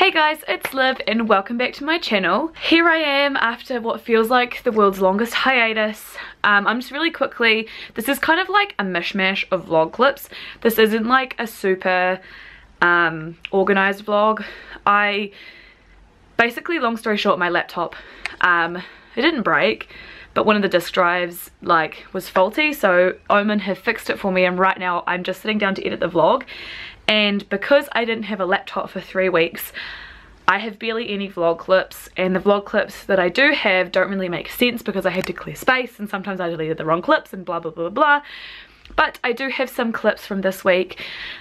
Hey guys, it's Liv and welcome back to my channel. Here I am after what feels like the world's longest hiatus. I'm just really quickly, this is kind of like a mishmash of vlog clips. This isn't like a super organized vlog. Basically, long story short, my laptop, it didn't break, but one of the disk drives was faulty, so Omen have fixed it for me, and right now I'm just sitting down to edit the vlog. And because I didn't have a laptop for 3 weeks, I have barely any vlog clips, and the vlog clips that I do have don't really make sense because I had to clear space and sometimes I deleted the wrong clips and blah blah blah blah. But I do have some clips from this week.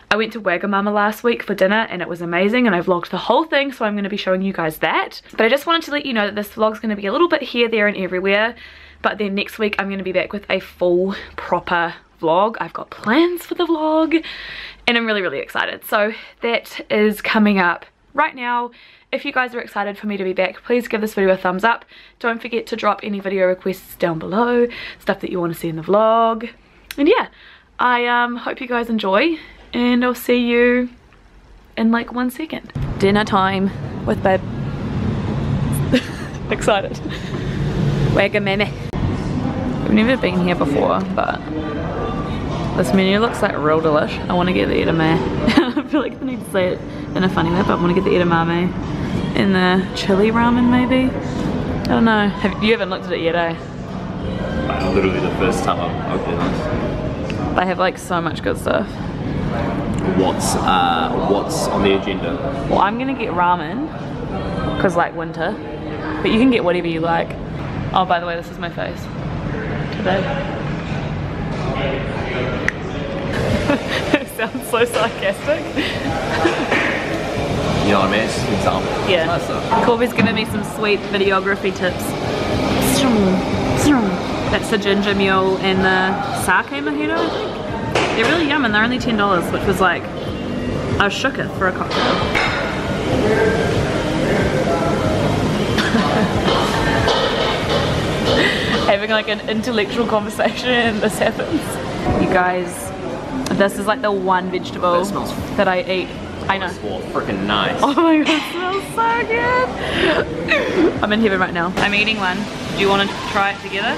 I went to Wagamama last week for dinner and it was amazing, and I vlogged the whole thing, so I'm going to be showing you guys that. But I just wanted to let you know that this vlog's going to be a little bit here, there and everywhere, but then next week I'm going to be back with a full proper vlog. I've got plans for the vlog and I'm really excited, so that is coming up right now. If you guys are excited for me to be back, please give this video a thumbs up. Don't forget to drop any video requests down below, stuff that you want to see in the vlog. And yeah, I hope you guys enjoy, and I'll see you in like 1 second. Dinner time with babe. Excited. Wagamama. I've never been here before, but this menu looks like real delish. I want to get the edamame. I feel like I need to say it in a funny way, but I want to get the edamame and the chili ramen maybe. I don't know. You haven't looked at it yet, eh? Literally the first time I've opened this. They have like so much good stuff. What's on the agenda? Well, I'm gonna get ramen because like winter, but you can get whatever you like. Oh, by the way, this is my face today. It sounds so sarcastic. You know what I mean? It's just an example. Yeah. Nice stuff. Corby's giving me some sweet videography tips. That's the ginger mule and the sake mojito, I think. They're really yum and they're only $10, which was like a shooketh for a cocktail. Having like an intellectual conversation and this happens. You guys, this is like the one vegetable that I eat. I know. It's freaking nice. Oh my god, it smells so good. I'm in heaven right now. I'm eating one. Do you want to try it together?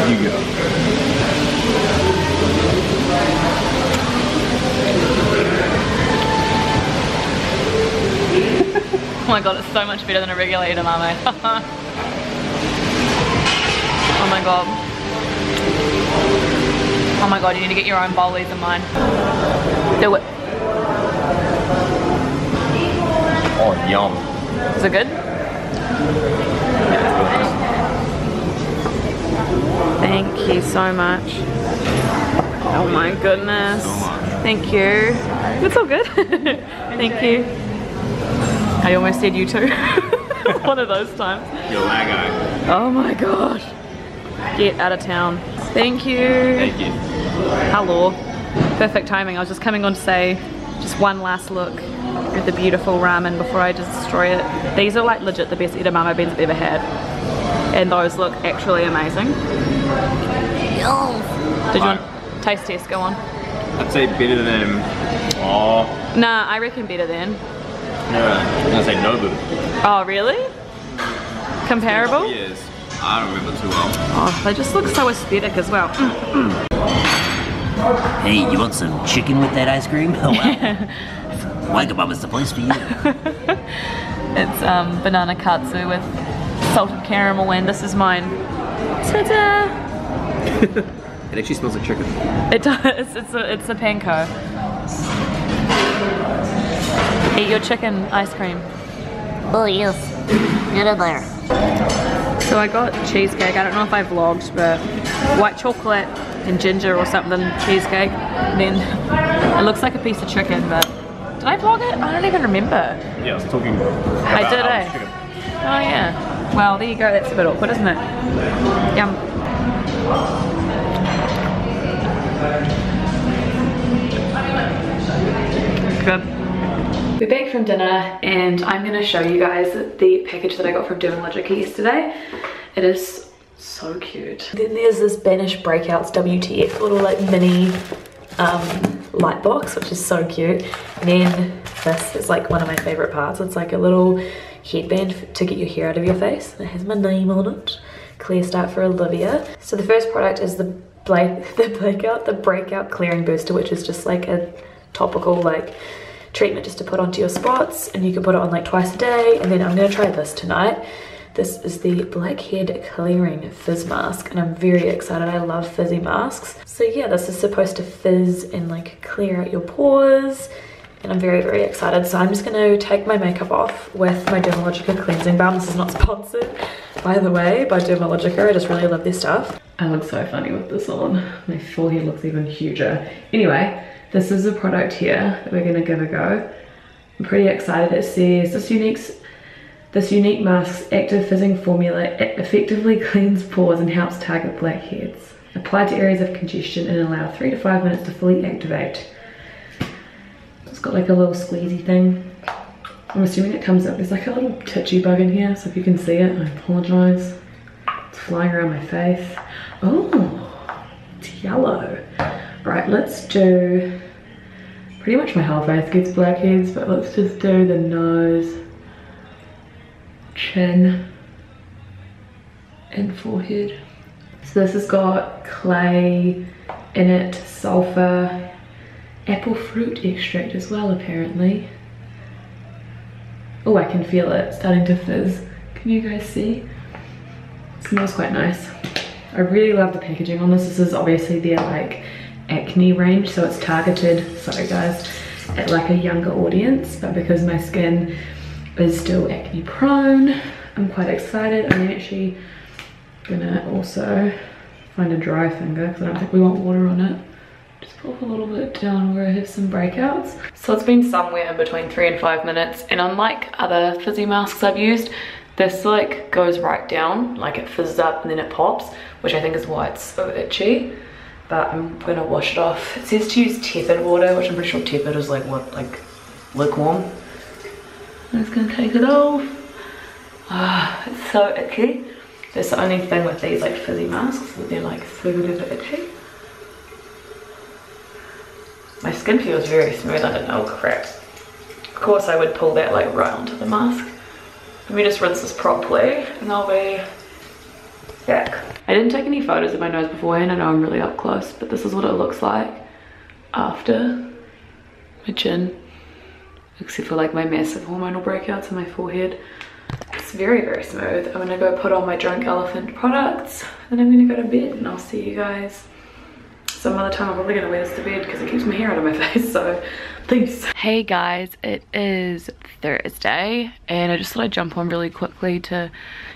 You go. Oh my god, it's so much better than a regular edamame. Oh my god. Oh my god, you need to get your own bowl, these are mine. Do it. Oh, yum. Is it good? Thank you so much. Oh my goodness. Thank you. It's all good. Thank you. I almost said you too. One of those times. You're Lago. Oh my gosh. Get out of town. Thank you. Thank you. Hello. Perfect timing. I was just coming on to say just one last look at the beautiful ramen before I destroy it. These are like legit the best edamame beans I've ever had. And those look actually amazing. Did you want taste test? Go on. I'd say better than, Nah, I reckon better than. No, I'm gonna say Nobu. Oh really? Comparable? Yes. I don't remember too well. Oh, they just look so aesthetic as well. Hey, you want some chicken with that ice cream? Oh wow. Wagamama's the place for you. It's banana katsu with salted caramel, and this is mine. Ta-da! It actually smells like chicken. It does. It's a panko. Eat your chicken ice cream. Oh yes. Get in there. So I got cheesecake. I don't know if I vlogged, but white chocolate and ginger or something cheesecake. And then it looks like a piece of chicken, but did I vlog it? I don't even remember. Yeah, I was talking about I did, eh? chicken. Oh yeah. Well, there you go. That's a bit awkward, isn't it? Yum. Good. We're back from dinner and I'm going to show you guys the package that I got from Dermalogica yesterday. It is so cute. Then there's this Banished Breakouts WTF little like mini light box, which is so cute. And then this is like one of my favorite parts. It's like a little headband to get your hair out of your face. It has my name on it. Clear Start for Olivia. So the first product is the breakout clearing booster, which is just like a topical like treatment just to put onto your spots, and you can put it on like twice a day. And then I'm gonna try this tonight. This is the Blackhead Clearing Fizz Mask, and I'm very excited. I love fizzy masks. So yeah, this is supposed to fizz and like clear out your pores, and I'm very, very excited. So I'm just gonna take my makeup off with my Dermalogica cleansing balm. This is not sponsored, by the way, by Dermalogica. I just really love their stuff. I look so funny with this on. My forehead looks even huger. Anyway, this is a product here that we're gonna give a go. I'm pretty excited. It says this unique mask's active fizzing formula effectively cleans pores and helps target blackheads. Apply to areas of congestion and allow 3 to 5 minutes to fully activate. It's got like a little squeezy thing. I'm assuming it comes up. There's like a little titchy bug in here, so if you can see it, I apologize. It's flying around my face. Oh, it's yellow. Right, let's do, pretty much my whole face gets blackheads, but let's just do the nose, chin, and forehead. So this has got clay in it, sulfur, apple fruit extract as well apparently. Oh, I can feel it starting to fizz. Can you guys see? It smells quite nice. I really love the packaging on this. This is obviously their like acne range, so it's targeted, sorry guys, at like a younger audience, but because my skin is still acne prone, I'm quite excited. I'm actually gonna also find a dry finger because I don't think we want water on it. Just put a little bit down where I have some breakouts. So it's been somewhere in between 3 and 5 minutes, and unlike other fizzy masks I've used, this like goes right down, like it fizzes up and then it pops, which I think is why it's so itchy. But I'm gonna wash it off. It says to use tepid water, which I'm pretty sure tepid is like what, like lukewarm. I'm just gonna take it off. Ah, it's so itchy. That's the only thing with these like fizzy masks, that they're like super itchy. My skin feels very smooth under no crap. Of course I would pull that like right onto the mask. Let me just rinse this properly and I'll be back. I didn't take any photos of my nose beforehand. I know I'm really up close, but this is what it looks like after my chin, except for like my massive hormonal breakouts in my forehead. It's very, very smooth. I'm gonna go put on my Drunk Elephant products, and I'm gonna go to bed, and I'll see you guys some other time. I'm probably gonna wear this to bed because it keeps my hair out of my face, so thanks. Hey guys, it is Thursday, and I just thought I'd jump on really quickly to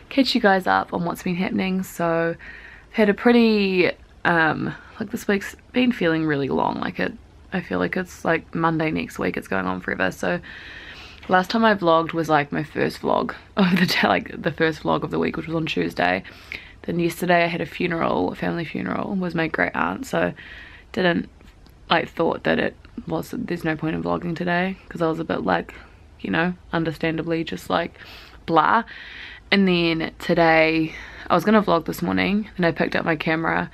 catch you guys up on what's been happening. So I've had a pretty, like this week's been feeling really long. Like I feel like it's like Monday next week, it's going on forever. So last time I vlogged was like my first vlog of the day, like the first vlog of the week, which was on Tuesday. Then yesterday I had a funeral, a family funeral, was my great aunt, so didn't, like thought that it was, there's no point in vlogging today, because I was a bit like, you know, understandably just like blah. And then today I was gonna vlog this morning, and I picked up my camera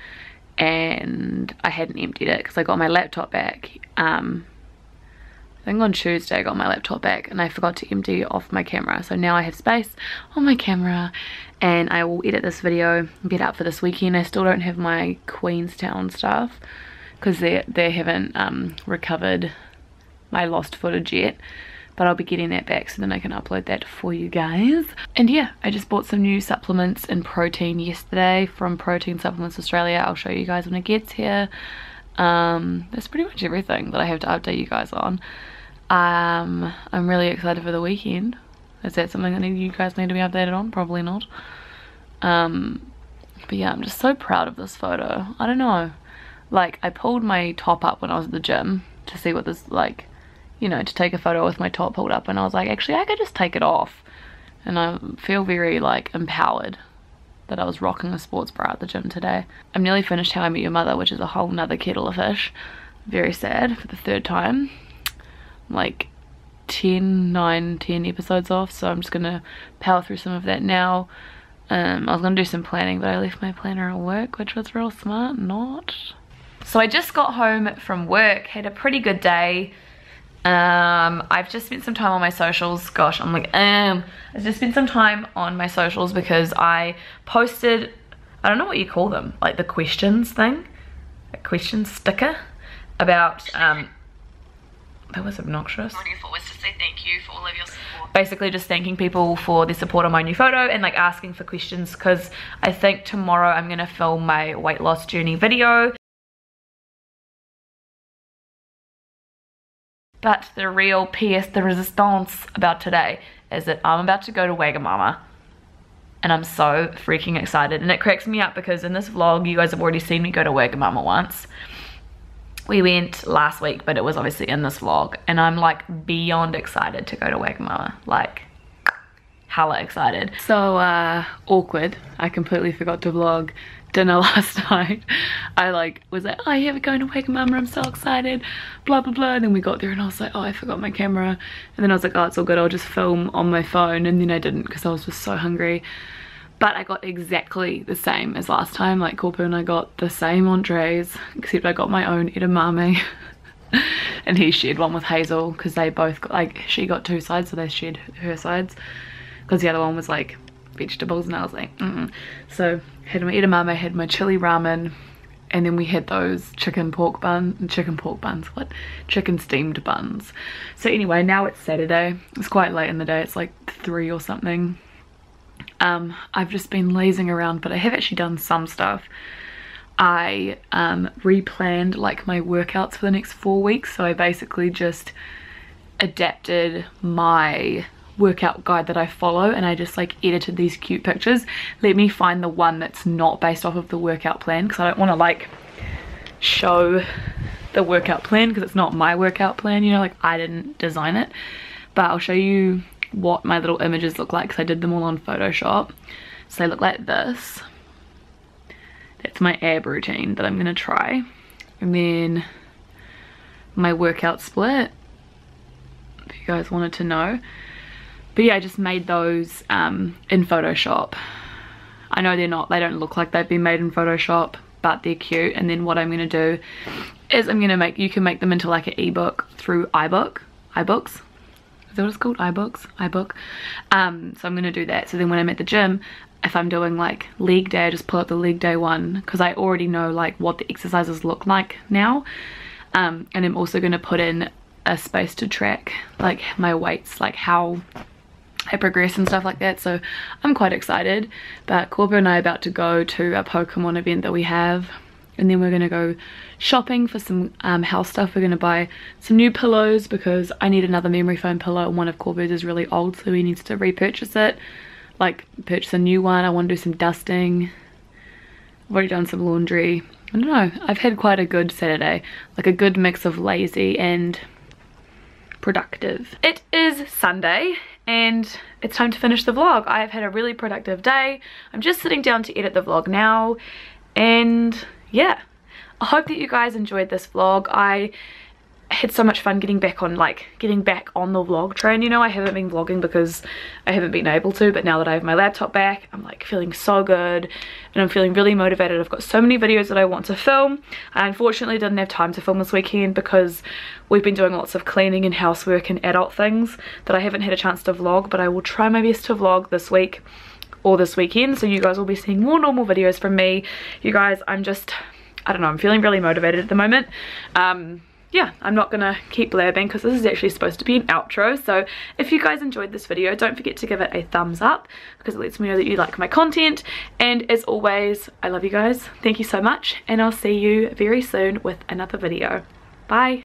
and I hadn't emptied it because I got my laptop back. I think on Tuesday I got my laptop back and I forgot to empty off my camera, so now I have space on my camera and I will edit this video and get out for this weekend. I still don't have my Queenstown stuff because they haven't recovered my lost footage yet, but I'll be getting that back so then I can upload that for you guys. And yeah, I just bought some new supplements and protein yesterday from Protein Supplements Australia. I'll show you guys when it gets here. That's pretty much everything that I have to update you guys on. I'm really excited for the weekend. Is that something that you guys need to be updated on? Probably not. But yeah, I'm just so proud of this photo. I don't know, like I pulled my top up when I was at the gym to see what this, like, you know, to take a photo with my top pulled up, and I was like, actually I could just take it off, and I feel very like empowered that I was rocking a sports bra at the gym today. I'm nearly finished How I Met Your Mother, which is a whole nother kettle of fish. Very sad for the 3rd time. I'm like 10 episodes off, so I'm just gonna power through some of that now. I was gonna do some planning, but I left my planner at work, which was real smart not. So I just got home from work, had a pretty good day. I've just spent some time on my socials. Gosh, I'm like, I've just spent some time on my socials because I posted, I don't know what you call them, like the questions thing, a question sticker about, that was obnoxious. What you thought was to say thank you for all of your support. Basically just thanking people for their support on my new photo and like asking for questions, because I think tomorrow I'm gonna film my weight loss journey video. But the real pièce de resistance about today is that I'm about to go to Wagamama. And I'm so freaking excited. And it cracks me up because in this vlog, you guys have already seen me go to Wagamama once. We went last week, but it was obviously in this vlog. And I'm like beyond excited to go to Wagamama. Like, hella excited. So, awkward. I completely forgot to vlog dinner last night. I like was like, oh yeah, we're going to Wagamama, I'm so excited, blah blah blah. And then we got there and I was like, oh, I forgot my camera. And then I was like, oh, it's all good, I'll just film on my phone. And then I didn't because I was just so hungry. But I got exactly the same as last time. Like Corpo and I got the same entrees, except I got my own edamame and he shared one with Hazel because they both got, like, she got two sides, so they shared her sides because the other one was like vegetables. And I was like, So had my edamame, had my chili ramen, and then we had those chicken steamed buns. So anyway, now it's Saturday. It's quite late in the day, it's like 3 or something. I've just been lazing around, but I have actually done some stuff. I replanned like my workouts for the next 4 weeks, so I basically just adapted my workout guide that I follow and I just like edited these cute pictures. Let me find the one that's not based off of the workout plan, because I don't want to like show the workout plan because it's not my workout plan, you know, like I didn't design it. But I'll show you what my little images look like because I did them all on Photoshop. So they look like this. That's my ab routine that I'm gonna try, and then my workout split, if you guys wanted to know. But yeah, I just made those in Photoshop. I know they don't look like they've been made in Photoshop, but they're cute. And then what I'm gonna do is I'm gonna you can make them into like an ebook through iBooks. Is that what it's called? iBook. So I'm gonna do that. So then when I'm at the gym, if I'm doing like leg day, I just pull up the leg day one because I already know like what the exercises look like now. And I'm also gonna put in a space to track like my weights, like how I progress and stuff like that. So I'm quite excited. But Corpo and I are about to go to a Pokemon event that we have, and then we're gonna go shopping for some house stuff. We're gonna buy some new pillows because I need another memory foam pillow, and one of Corpo's is really old, so he needs to repurchase it, like purchase a new one. I want to do some dusting. I've already done some laundry. I don't know, I've had quite a good Saturday, like a good mix of lazy and productive. It is Sunday and it's time to finish the vlog. I've had a really productive day. I'm just sitting down to edit the vlog now, and yeah, I hope that you guys enjoyed this vlog. I had so much fun getting back on the vlog train. You know, I haven't been vlogging because I haven't been able to, but now that I have my laptop back, I'm like feeling so good and I'm feeling really motivated. I've got so many videos that I want to film. I unfortunately didn't have time to film this weekend because we've been doing lots of cleaning and housework and adult things that I haven't had a chance to vlog, but I will try my best to vlog this week or this weekend, so you guys will be seeing more normal videos from me. You guys, I don't know, I'm feeling really motivated at the moment. Yeah, I'm not gonna keep blabbing because this is actually supposed to be an outro. So if you guys enjoyed this video, don't forget to give it a thumbs up because it lets me know that you like my content. And as always, I love you guys. Thank you so much, and I'll see you very soon with another video. Bye.